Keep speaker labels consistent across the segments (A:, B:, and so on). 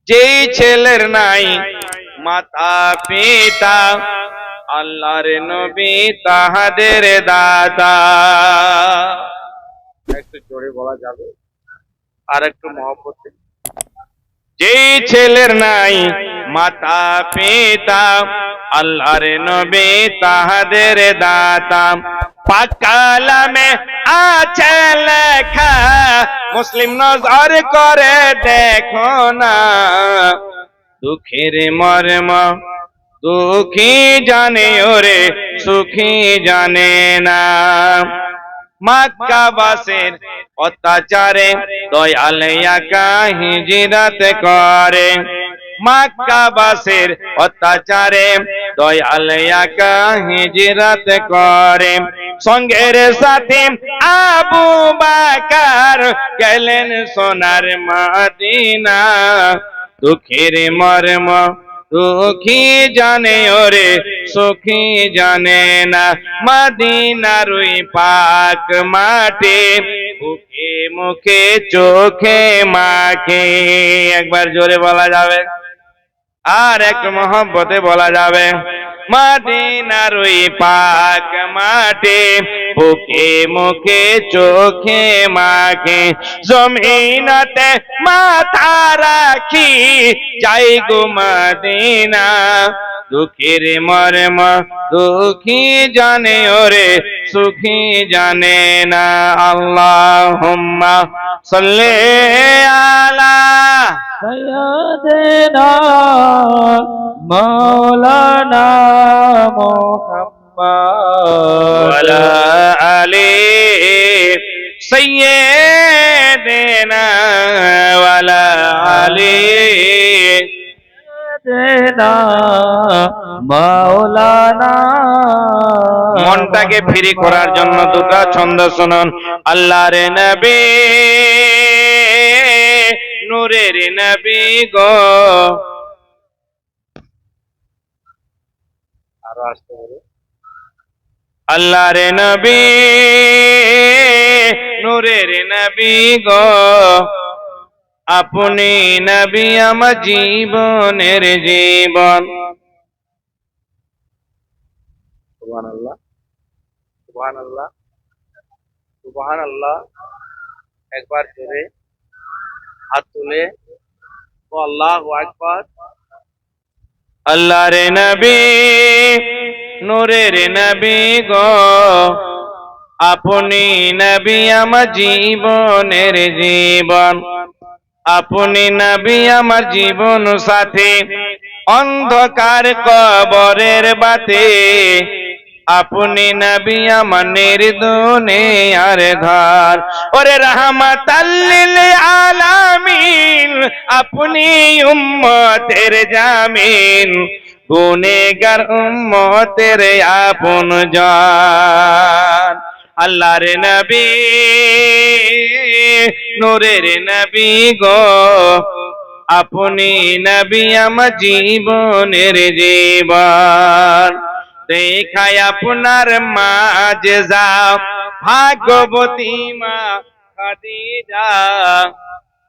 A: যেই ছেলের নাই মাতা পিতা, আল্লাহর নবী তাহাদের দাতা। একটু জোরে বলা যাবে আর একটু মহব্বতে? যেই ছেলের নাই মাতা পিতা, আল্লাহর নবী তাহাদের দাতা। পাক কালামে আছে লেখা, মুসলিম নজর করে দেখো না। দুঃখের মর্ম দুঃখী জানে ওরে, সুখী জানে না। মক্কাবাসীর অত্যাচারে দয়াল একা হিজরত করে। মক্কাবাসীর অত্যাচারে দয়াল একা হিজরত করে। সঙ্গের সাথে আবু বকর গেলেন সোনার মদিনা। দুঃখের মর্ম দুঃখী জানে ওরে, সুখী জানে না। মদিনার ওই পাক মাটি বুকে মুখে চোখে মাখে। একবার জোরে বলা যাবে আর একটু মহব্বতে বলা যাবে? মদিনার ওই পাক মাটি বুকে মুখে চোখে মাখে। জমিনতে মাথা রাখি যাই গো মদিনা। দুঃখের মর্ম দুঃখী জানে ওরে, সুখী জানে না। আল্লাহুম্মা সাল্লি আলা
B: সাইয়্যিদিনা মাওলানা মুহাম্মদ
A: ওয়ালা আলি সাইয়্যিদিনা ওয়ালা আলি
B: সাইয়্যিদিনা মাওলানা।
A: মনটাকে ফ্রি করার জন্য দুটো ছন্দ শুনুন। আল্লাহর নবী নূরের নবী গো। আরো আসতে বলো। আল্লাহর নবী নূরের নবী গো, আপনি নবী আমার জীবনের জীবন। সুবহানাল্লাহ, সুবহানাল্লাহ, সুবহানাল্লাহ। একবার জোরে হাত তুলে ও আল্লাহু আকবার। আল্লাহর নবী নূরের নবী গো, আপনি নবী আমার জীবনের জীবন। আপনি নবী আমার জীবন সাথী, অন্ধকার কবরের বাতি। আপনি নবী আমার নির্দুনিয়ার ধার। ওরে রাহমাতাল লিল আলামিন, আপনি উম্মতের জামিন। গুনেহগার উম্মতের আপন জান। আল্লাহর নবী নূরের নবী গো, আপনি নবী আমার জীবনের জীবন। দেখায় আপনার মাজেজা ভাগবতী মা খাদিজা।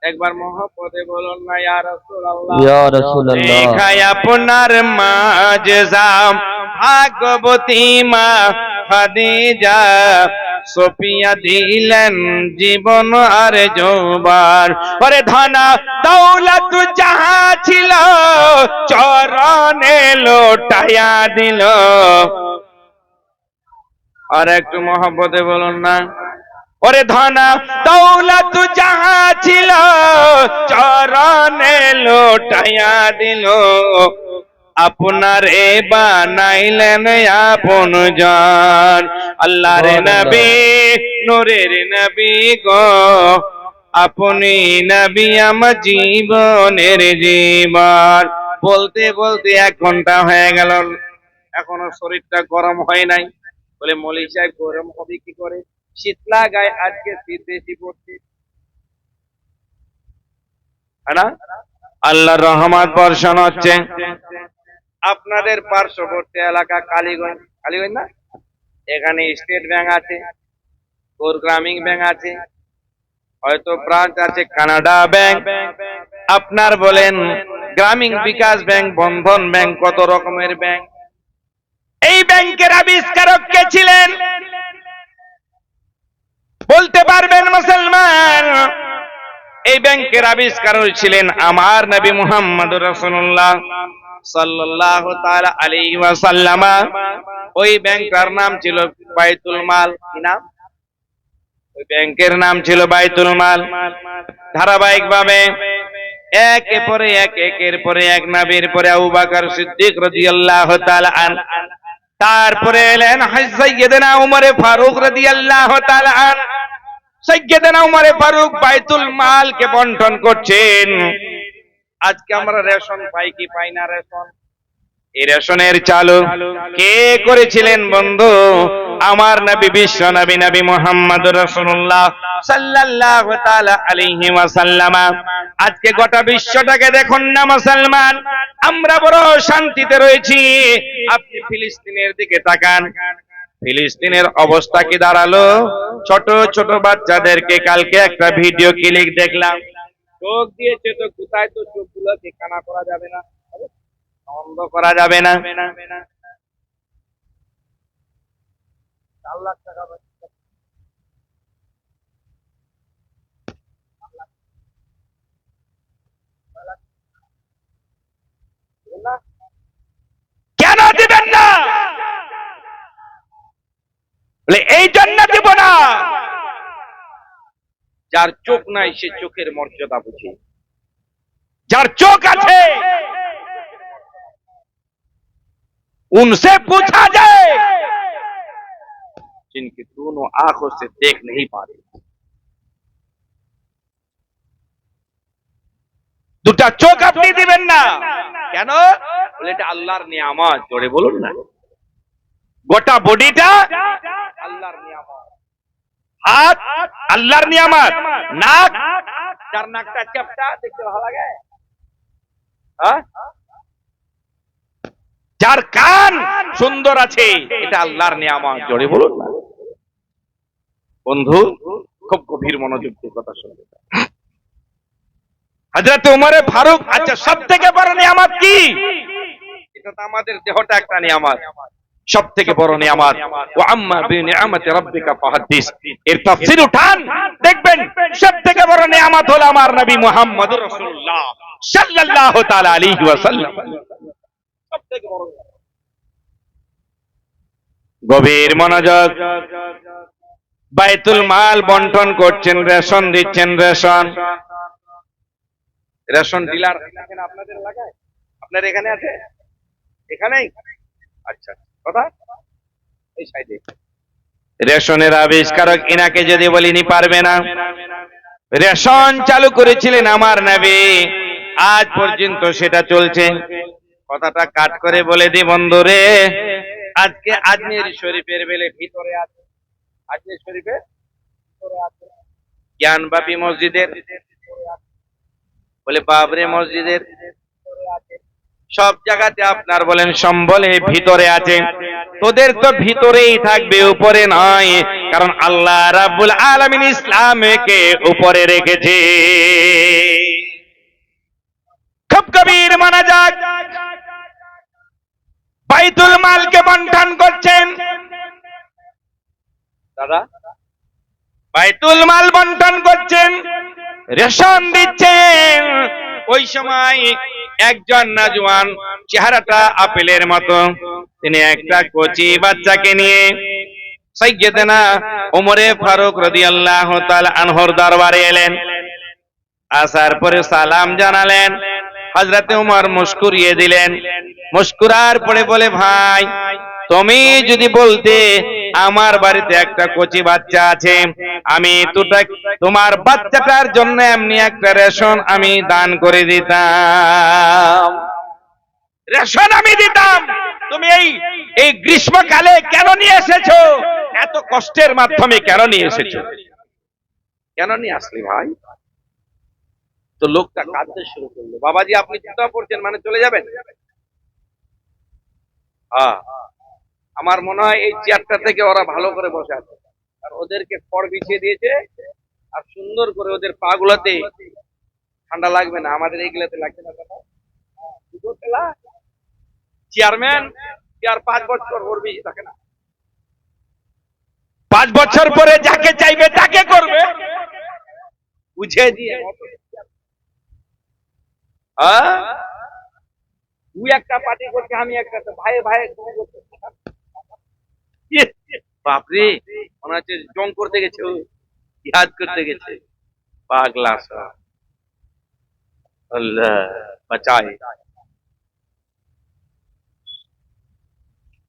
A: একবার মহব্বতে বলুন না ইয়া রাসূলুল্লাহ।
B: ইয়া রাসূলুল্লাহ।
A: দেখায় আপনার মাজেজা ভাগবতী মা খাদিজা। সোফিয়া দিলেন জীবন আর যৌবন। ওরে ধনা দৌলত যাহা ছিল চরণে লোটায়া দিল। আর একটু মহব্বতে বলুন না। ওরে ধনা দৌলত যাহা ছিল চরণে লোটায়া দিল। আপনারে বানাইলেন আপন জন। আল্লাহর নবী নূরের নবী গো, আপনি নবী আমার জীবনের জীবন। বলতে বলতে 1 ঘন্টা হয়ে গেল, এখনো শরীরটা গরম হয় নাই। বলে মৌলী সাহেব গরম হবে কি করে? শীতলা গায়ে আজকে শীত বেশি পড়ছে, না? আল্লাহর রহমত বর্ষণ হচ্ছে। আপনাদের পার্শ্ববর্তী এলাকা কালীগঞ্জ, কালীগঞ্জ না, এখানে স্টেট ব্যাংক আছে, গ্রামীণ ব্যাংক আছে, হয়তো ব্রাঞ্চ আছে কানাডা ব্যাংক, আপনার বলেন গ্রামীণ বিকাশ ব্যাংক, বন্ধন ব্যাংক, কত রকমের ব্যাংক। এই ব্যাংকের আবিষ্কারক কে ছিলেন বলতে পারবেন মুসলমান? এই ব্যাংকের আবিষ্কারক ছিলেন আমার নবী মুহাম্মদুর রাসূলুল্লাহ সাল্লাল্লাহু তাআলা আলাইহি ওয়াসাল্লাম। ওই ব্যাংকটার নাম ছিল বাইতুল মাল। কি নাম? ওই ব্যাংকের নাম ছিল বাইতুল মাল। ধারাবাহিকভাবে একের পরে এক নবীর পরে আবু বকর সিদ্দিক রাদিয়াল্লাহু তাআলা আন, তারপরে এলেন সাইয়্যিদনা উমর ফারুক রাদিয়াল্লাহু তাআলা আন। সাইয়্যিদনা উমর ফারুক বাইতুল মালকে বন্টন করছেন। আজকে আমরা রেশন পাই কি পাই না? রেশন, এই রেশনের চালু কে করেছিলেন বন্ধু? আমার নবী, বিশ্ব নবী, নবী মুহাম্মদুর রাসূলুল্লাহ সাল্লাল্লাহু তাআলা আলাইহি ওয়াসাল্লাম। আজকে গোটা বিশ্বটাকে দেখুন না মুসলমান, আমরা বড় শান্তিতে রয়েছি। আপনি ফিলিস্তিনের দিকে তাকান, ফিলিস্তিনের অবস্থা কি দাঁড়ালো? ছোট ছোট বাচ্চাদেরকে কালকে একটা ভিডিও ক্লিপ দেখলাম, চোখ দিয়েছে তো কোথায়, তো চোখগুলোকে কানা করা যাবে না, বন্ধ করা যাবে না। 4 লাখ টাকা কেন দিবেন না? বলে এই জন্য দিব না, যার চোখ নাই সে চোখের মর্যাদা বুঝে, যার চোখ আছে उनसे पूछा जाए जिनकी दोनों आंखों से देख नहीं पा रहे। দুটা চোখ আপনি দিবেন না কেন? বলে এটা আল্লাহর নিয়ামত। জোরে বলুন না। গোটা বডিটা আল্লাহর নিয়ামত, হাত আল্লাহর নিয়ামত, নাক, যার নাকটা চ্যাপটা দেখতে ভালো লাগে, হ্যাঁ, যার কান সুন্দর আছে, এটা আল্লাহর নিয়ামত। জোরে বলুন না। বন্ধু খুব গভীর মনোযোগ দিয়ে কথা শুনবে। হযরত উমর ফারুক, আচ্ছা সব থেকে বড় নিয়ামত কি? এটা তো আমাদের দেহটা একটা নিয়ামত, সব থেকে বড় নিয়ামত। ওয়া আম্মা বিনিআমাতি রাব্বিকা ফাহাদ্দিস, এর তাফসীর উঠান, দেখবেন সব থেকে বড় নিয়ামত হলো আমার নবী মুহাম্মদুর রাসূলুল্লাহ সাল্লাল্লাহু তাআলা আলাইহি ওয়াসাল্লাম। সবথেকে বড় গভীর মনোযোগ। বাইতুল মাল বন্টন করছেন, রেশন দিচ্ছেন। রেশন, রেশন ডিলার এখানে আপনাদের এলাকায়, আপনার এখানে আছে? এখানেই? আচ্ছা, কথা এই সাইডে। রেশনের আবিষ্কারক ইনাকে যদি বলিনি পারবে না। রেশন চালু করেছিলেন আমার নবী, আজ পর্যন্ত সেটা চলছে। কথাটা কাট করে বলে দি বন্ধুরে, আজকে আজমির শরীফের বেলে ভিতরে আছে, আজমির শরীফের ভিতরে আছে, জ্ঞানবাপী মসজিদের ভিতরে আছে, বলে বাবরে মসজিদের ভিতরে আছে, সব জায়গাতে আপনার বলেন সম্বলে ভিতরে আছে। তোদের তো ভিতরেই থাকবে, উপরে নয়, কারণ আল্লাহ রাব্বুল আলামিন ইসলামকে উপরে রেখেছে। খুব গভীর মনোযোগ। বাইতুল মালকে বন্টন করছেন দাদা, বাইতুল মাল বন্টন করছেন, রেশন দিচ্ছেন। ওই সময় একজন নওজোয়ান, চেহারাটা আপেলের মতো, তিনি একটা কচি বাচ্চাকে নিয়ে সাইয়্যিদনা ওমর ফারুক রাদিয়াল্লাহু তাআলা আনহুর দরবারে এলেন। আসার পরে সালাম জানালেন। হযরত ওমর মুস্কুরিয়ে দিলেন। মুস্কুরার পরে বলে, ভাই তুমি যদি বলতে আমার বাড়িতে একটা কচি বাচ্চা আছে, আমি তোমার বাচ্চাটার জন্য এমনি একটা রেশন আমি দান করে দিতাম, রেশন আমি দিতাম। তুমি এই গ্রীষ্মকালে কেন নিয়ে এসেছো? এত কষ্টের মাধ্যমে কেন নিয়ে এসেছো? কেন নিয়ে আসলি ভাই? তো লোকটা কাঁদতে শুরু করলো। বাবাজি আপনি চিন্তা করছেন মানে চলে যাবেন? হ্যাঁ, আমার মনে হয় এই চেয়ারটা থেকে ওরা ভালো করে বসে আছে, আর ওদেরকে খড় বিছিয়ে দিয়েছে, আর সুন্দর করে ওদের পা গুলাতে ঠান্ডা লাগবে না, আমাদের এইগুলাতে লাগবে না দাদা। দুটো খেলা চেয়ারম্যান আর 5 বছর ওর বেশি থাকে না। 5 বছর পরে যাকে চাইবে তাকে করবে, বুঝে দিয়ে। তুই একটা পার্টি করছে, আমি একটা, ভাই ভাই বাপরে, মনে হচ্ছে জং করতে গেছে, ও জিহাদ করতে গেছে। পাগলা সব। আল্লাহ বাঁচায়।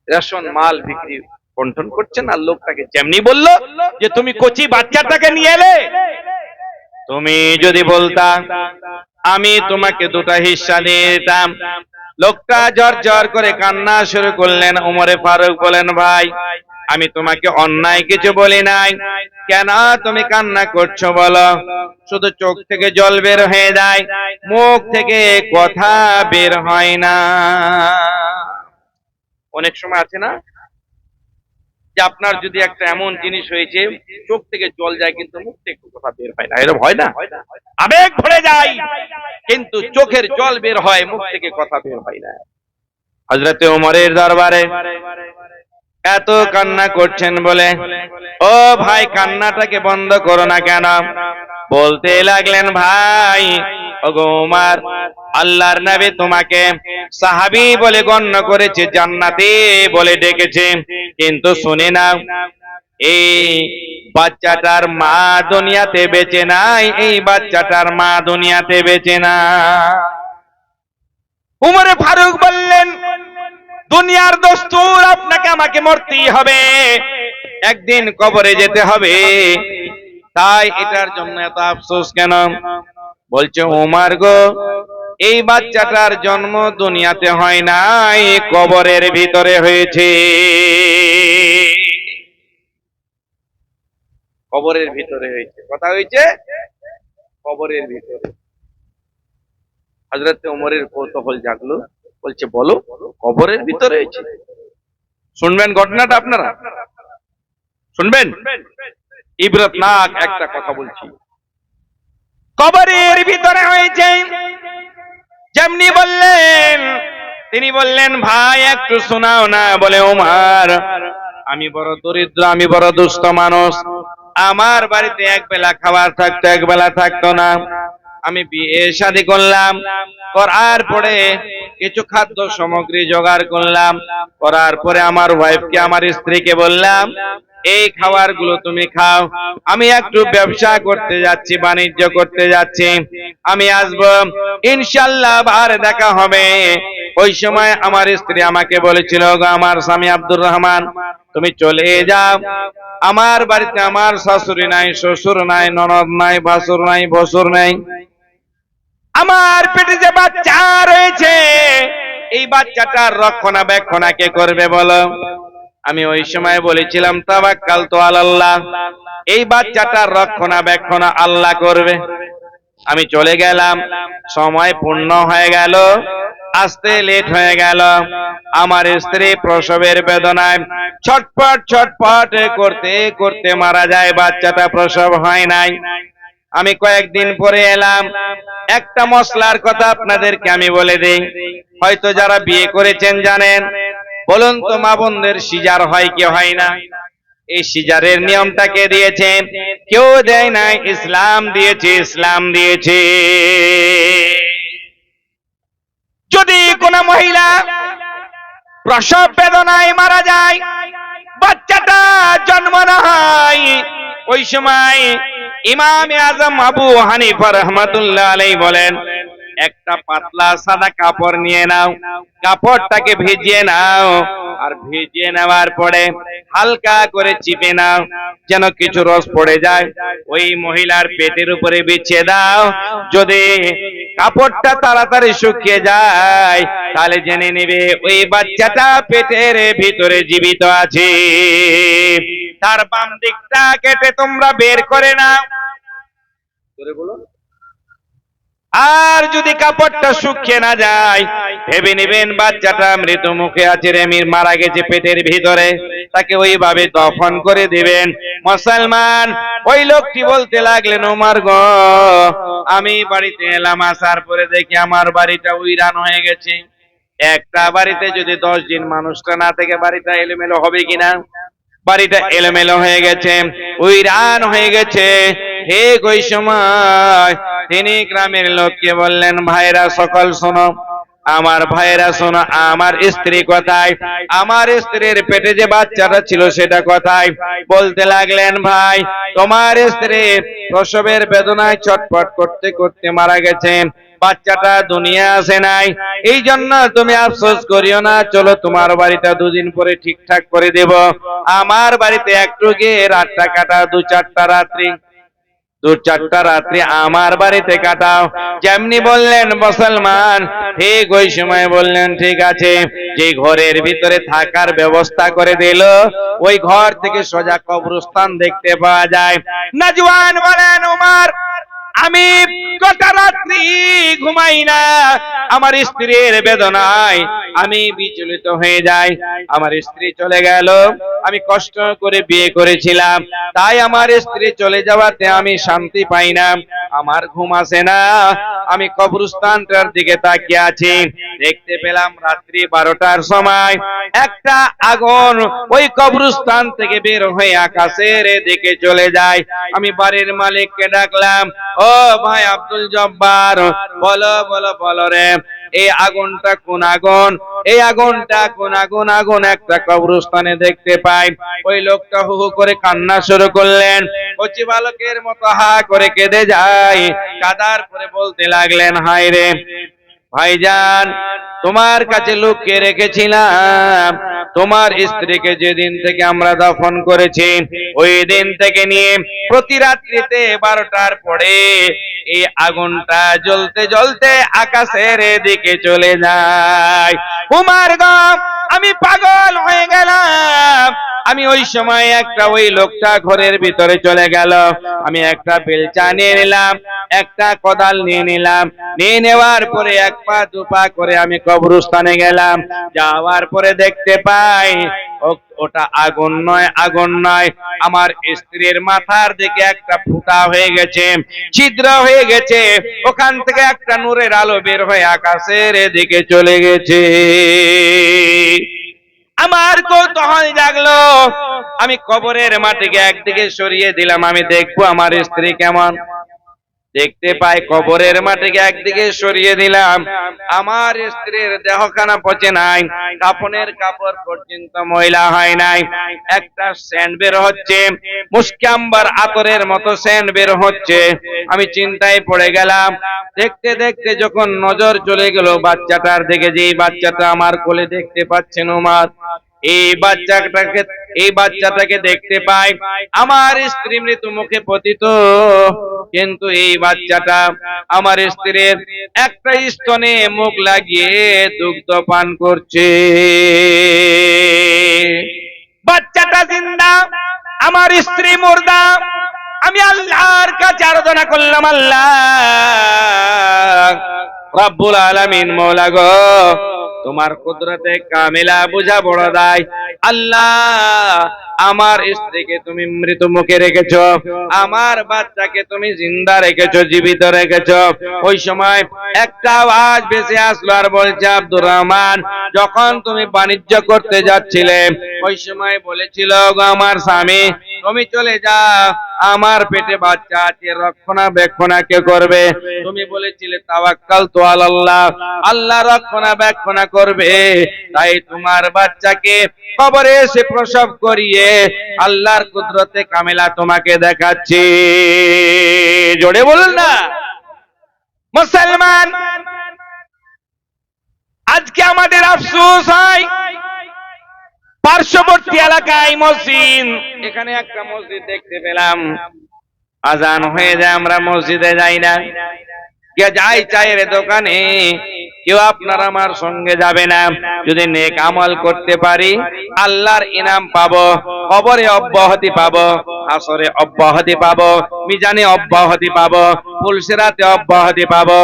A: রেশন মাল বিক্রি বন্টন করছেন, আর লোকটাকে যেমনি বললো যে তুমি কচি বাচ্চাটাকে নিয়ে এলে, তুমি যদি বলতা আমি তোমাকে 2টা হিস্সা দিয়ে দিতাম। লোকটা জ্বর জ্বর করে কান্না শুরু করলেন। ওমরে ফারুক বলেন, ভাই আমি তোমাকে অন্যায় কিছু বলি নাই, কেন তুমি কান্না করছো বলো? শুধু চোখ থেকে জল বের হয়ে যায়, মুখ থেকে কথা বের হয় না। অনেক সময় আছে না যে আপনার যদি একটা এমন জিনিস হয়েছে, চোখ থেকে জল যায় কিন্তু মুখ থেকে কথা বের হয় না, এরকম হয় না? আবেগ ভরে যায় কিন্তু চোখের জল বের হয়, মুখ থেকে কথা বের হয় না। হযরতে ওমরের দরবারে এত কান্না করছেন বলে, ও ভাই কান্নাটাকে বন্ধ করো না কেন? বলতে লাগলেন, ভাই ওগো ওমর, আল্লাহর নবী তোমাকে সাহাবী বলে গণ্য করেছে, জান্নাতি বলে ডেকেছে, কিন্তু শুনে নাও এই বাচ্চাটার মা দুনিয়াতে বেঁচে নাই, এই বাচ্চাটার মা দুনিয়াতে বেঁচে না। উমরে ফারুক বললেন, দুনিয়ার দস্তুর আপনাকে আমাকে মরতেই হবে, একদিন কবরে যেতে হবে, তাই এটার জন্য এত আফসোস কেন? বলছে, ওমর গো, এই বাচ্চাটার জন্ম দুনিয়াতে হয় নাই, কবরের ভিতরে হয়েছে। কবরের ভিতরে হয়েছে, কথা হয়েছে কবরের ভিতরে। হযরত ওমরের কৌতূহল জাগলো, বলছে বলো কবরের ভিতরে হয়েছে? শুনবেন ঘটনাটা, আপনারা শুনবেন, ইবরতনাক একটা কথা বলছি। কবরের ভিতরে হয়েছে। যেমনি বললেন, তিনি বললেন, ভাই একটু শোনাও না। বলে, ওমর আমি বড় দরিদ্র, আমি বড় দুস্থ মানুষ, আমার বাড়িতে একবেলা খাবার থাকতো, একবেলা থাকতো না। আমি বিয়ে শাদী করলাম, করার পরে কিছু খাদ্য সামগ্রী জোগাড় করলাম, করার পরে আমার ওয়াইফকে, আমার স্ত্রীকে বললাম, এই খাবারগুলো তুমি খাও, আমি একটু ব্যবসা করতে যাচ্ছি, বাণিজ্য করতে যাচ্ছি, আমি আসবো, ইনশাআল্লাহ আবার দেখা হবে। ওই সময় আমার স্ত্রী আমাকে বলেছিল, গো আমার স্বামী আব্দুর রহমান, তুমি চলে যাও, আমার বাড়িতে আমার শাশুড়ি নাই, শ্বশুর নাই, ননদ নাই, ভাসুর নাই, ভসুর নাই, আমার পেটে যে বাচ্চা রয়েছে, এই বাচ্চাটার রক্ষণাবেক্ষণ কে করবে বলো? আমি ওই সময় বলেছিলাম, তাওয়াক্কালতু আলাল্লাহ, এই বাচ্চাটার রক্ষণাবেক্ষণ আল্লাহ করবে। আমি চলে গেলাম, সময় পূর্ণ হয়ে গেল, আসতে লেট হয়ে গেল। আমার স্ত্রী প্রসবের বেদনায় ছটপট ছটপট করতে করতে মারা যায়, বাচ্চাটা প্রসব হয় নাই। আমি কয়েকদিন পরে এলাম। একটা মশলার কথা আপনাদেরকে আমি বলে দেই, হয়তো যারা বিয়ে করেছেন জানেন। বলুন তো মা বোনদের সিজার হয় কি হয় না? এই সিজারের নিয়মটা কে দিয়েছে? কেউ দেয় নাই, ইসলাম দিয়েছে, ইসলাম দিয়েছে। যদি কোন মহিলা প্রসব বেদনায় মারা যায়, বাচ্চাটা জন্ম না হয়, ওই সময় ইমামে আজম আবু হানিফা রাহমাতুল্লাহ আলাইহি বলেন, একটা পাতলা সাদা কাপড় নিয়ে নাও, কাপড়টাকে ভিজিয়ে নাও, আর ভিজিয়ে নেওয়ার পরে হালকা করে চিপে নাও, যেন কিছু রস পড়ে যায়, ওই মহিলার পেটের উপরে বিছিয়ে দাও। যদি কাপড়টা তাড়াতাড়ি শুকিয়ে যায়, তাহলে জেনে নেবে ওই বাচ্চাটা পেটের ভিতরে জীবিত আছে। তার বাম দিকটা কেটে তোমরা বের করে নাও। বলো, আর যদি কাপড়টা শুকিয়ে না যায়, ভেবে নেবেন বাচ্চাটা মৃত মুখে আছে, রেমির মারা গেছে পেটের ভিতরে, তাকে ওইভাবে দফন করে দিবেন। মুসলমান ওই লোকটি বলতে লাগলেন, ওমর গো, আমি বাড়িতে এলাম, আসার পরে দেখি আমার বাড়িটা উইরান হয়ে গেছে। একটা বাড়িতে যদি 10 দিন মানুষটা না থেকে বাড়িটা এলোমেলো হবে কিনা? বাড়িটা এলোমেলো হয়ে গেছে, উইরান হয়ে গেছে। ঠিক ওই সময় তিনি গ্রামের লোককে বললেন, ভাইরা সকল শোনো, আমার ভাইরা শোনো, আমার স্ত্রী কোথায়? আমার স্ত্রীর পেটে যে বাচ্চাটা ছিল সেটা কোথায়? বলতে লাগলেন, ভাই, তোমার স্ত্রী প্রসবের বেদনায় ছটফট করতে করতে মারা গেছে, বাচ্চাটা দুনিয়া আসে নাই, এই জন্য তুমি আফসোস করিও না, চলো তোমার বাড়িটা 2 দিন পরে ঠিকঠাক করে দেব। আমার বাড়িতে একটু গিয়ে রাতটা কাটা, 2-4টা রাত্রি, 2-4টা রাত্রি আমার বাড়িতে কাটাও। যেমনি বললেন মুসলমান, ঠিক ওই সময় বললেন, ঠিক আছে। যে ঘরের ভিতরে থাকার ব্যবস্থা করে দিল, ওই ঘর থেকে সোজা কবরস্থান দেখতে পাওয়া যায়। নজওয়ান বলেন, ওমর, আমি গোটা রাত্রি ঘুমাই না, আমার স্ত্রীর বেদনায় আমি বিচলিত হয়ে যাই। আমার স্ত্রী চলে গেল, আমি কষ্ট করে বিয়ে করেছিলাম, তাই আমার স্ত্রী চলে যাওয়াতে আমি শান্তি পাই না, আমার ঘুম আসে না। আমি কবরস্থানটার দিকে তাকিয়ে আছি, দেখতে পেলাম রাত্রি 12টার সময় একটা আগুন ওই কবরস্থান থেকে বের হয়ে আকাশের দিকে চলে যায়। আমি বাড়ির মালিককে ডাকলাম, ও ভাই আব্দুল জব্বার, বলো বলো বলো রে, এই আগুনটা কোন আগুন? এই আগুনটা কোন আগুন? আগুন একটা কবরস্থানে দেখতে পাই। ওই লোকটা হু হু করে কান্না শুরু করলেন, কচি বালকের মতো হা করে কেঁদে যায়। কাদার পরে বলতে লাগলেন, হায় রে ভাইজান, তোমার কাছে লুকিয়ে রেখেছিলাম, তোমার স্ত্রীকে যেদিন থেকে আমরা দফন করেছি ওই দিন থেকে নিয়ে প্রতি রাত্রিতে 12টার পরে এই আগুনটা জ্বলতে জ্বলতে আকাশের দিকে চলে যায়। উমার গো, আমি পাগল হয়ে গেলাম। আমি ওই সময় একটা ওই লোকটা ঘরের ভিতরে চলে গেল, আমি একটা বেলচা নিয়ে নিলাম, একটা কোদাল নিয়ে নিলাম, নিয়ে নেওয়ার পরে 1 পা 2 পা করে আমি কবরস্থানে গেলাম। যাওয়ার পরে দেখতে পাই ওটা আগুন নয়, আগুন নয়, আমার স্ত্রীর মাথার দিকে একটা ফুটা হয়ে গেছে, ছিদ্র হয়ে গেছে, ওখান থেকে একটা নূরের আলো বের হয়ে আকাশের দিকে চলে গেছে। আমার কৌতূহল জাগলো, আমি কবরের মাটিকে একদিকে সরিয়ে দিলাম, আমি দেখবো আমার স্ত্রী কেমন। দেখতে পাই কবরের মাটিকে একদিকে সরিয়ে দিলাম, আমার স্ত্রীর দেহখানা পচে নাই, কাফনের কাপড় পর্যন্ত ময়লা হয় নাই, একটা সেন্ট বের হচ্ছে, মুস্কাম্বার আতরের মতো সেন্ট বের হচ্ছে। আমি চিন্তায় পড়ে গেলাম। দেখতে দেখতে যখন নজর চলে গেল বাচ্চাটার দিকে, যে বাচ্চাটা আমার কোলে দেখতে পাচ্ছেন ওমর, এই বাচ্চাটাকে দেখতে পাই আমার স্ত্রী মৃত্যু মুখে পতিত, কিন্তু এই বাচ্চাটা আমার স্ত্রীর একটা স্তনে মুখ লাগিয়ে দুগ্ধ পান করছে। বাচ্চাটা জিন্দা, আমার স্ত্রী মুর্দা। আমি আল্লাহর কাছে আরাধনা করলাম, আল্লাহ রব্বুল আলামিন, মওলা গো, তোমার কুদরতে কামিলা বুঝা বড় দায়। আল্লাহ, আমার স্ত্রীকে তুমি মৃত মুখে রেখেছো, আমার বাচ্চাকে তুমি জিন্দা রেখেছো, জীবিত রেখেছো। ওই সময় একটা আওয়াজ ভেসে আসলো আর বলছে, আব্দুর রহমান, যখন তুমি বাণিজ্য করতে যাচ্ছিলে ওই সময় বলেছিল, গো আমার স্বামী, তুমি চলে যাও, আমার পেটে বাচ্চা আছে, রক্ষণাবেক্ষণা কে করবে? তুমি বলেছিলে তাওয়াক্কালতু আলাল্লাহ, আল্লাহ রক্ষণাবেক্ষণা করবে। তাই তোমার বাচ্চাকে কবরে এসে প্রসব করিয়ে আল্লাহর কুদরতে কামিলা তোমাকে দেখাচ্ছি। জোরে বলুন না মুসলমান। আজকে আমাদের আফসোস হয়, পার্শ্ববর্তী এলাকায় মসজিদ, এখানে একটা মসজিদ দেখতে পেলাম, আজান হয়ে যায়, আমরা মসজিদে যাই না, কে যাই চায়ের দোকানে কেউ আপনার আমার সঙ্গে যাবে না। যদি নেক আমল করতে পারি আল্লাহর ইনাম পাবো, কবরে অব্যাহতি পাবো, আসরে অব্যাহতি পাবো, মিজানে অব্যাহতি পাবো, ফুলসিরাতে অব্যাহতি পাবো।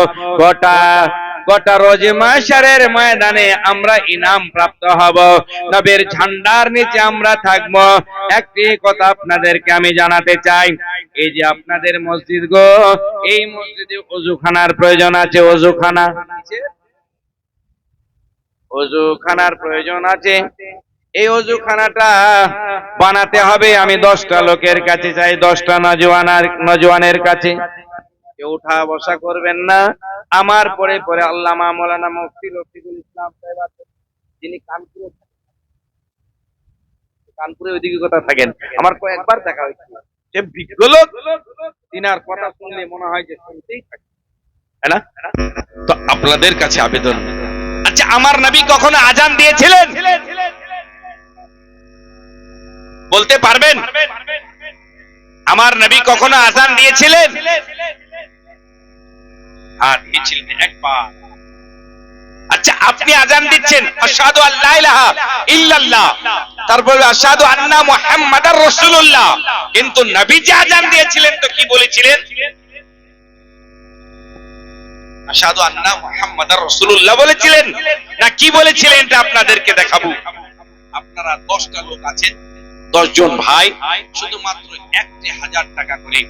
A: গোটা রোজ মাশারের ময়দানে আমরা ইনাম প্রাপ্ত হব, নবীর ঝান্ডার নিচে আমরা থাকব। একটি কথা আপনাদেরকে আমি জানাতে চাই, এই যে আপনাদের মসজিদ গো, এই মসজিদে ওযুখানার প্রয়োজন আছে। ওযুখানার প্রয়োজন আছে। এই ওযুখানাটা বানাতে হবে। আমি 10টা লোকের কাছে চাই, 10টা নওজওয়ানের কাছে। কেউ উঠা বসা করবেন না। আমার পরে পরে আল্লামা মাওলানা মুফতি রফিকুল ইসলাম সাহেব আছেন, যিনি কানপুরে ওইদিকে কথা থাকেন। আমার কয়েকবার দেখা হয়েছে, যে বিজ্ঞ লোক, তিনার কথা শুনলে মনে হয় যে শুনতেই থাকে, তাই না? তো আপনাদের কাছে আবেদন, আচ্ছা আমার নবী কখনো আজান দিয়েছিলেন? বলতে পারবেন? আমার নবী কখনো আজান দিয়েছিলেন? হ্যাঁ, দিয়েছিলেন একবার। আচ্ছা আপনি আজান দিচ্ছেন, আশহাদু আল্লা ইলাহা ইল্লাল্লাহ, তারপর আশহাদু আন্না মুহাম্মাদার রাসূলুল্লাহ, কিন্তু নবী যে আজান দিয়েছিলেন তো কি বলেছিলেন? আশহাদু আন্না মুহাম্মাদার রাসূলুল্লাহ বলেছিলেন না কি বলেছিলেন? এটা আপনাদেরকে দেখাবো। আপনারা 10টা লোক আছেন, 10 জন ভাই, শুধুমাত্র 1000 টাকা করে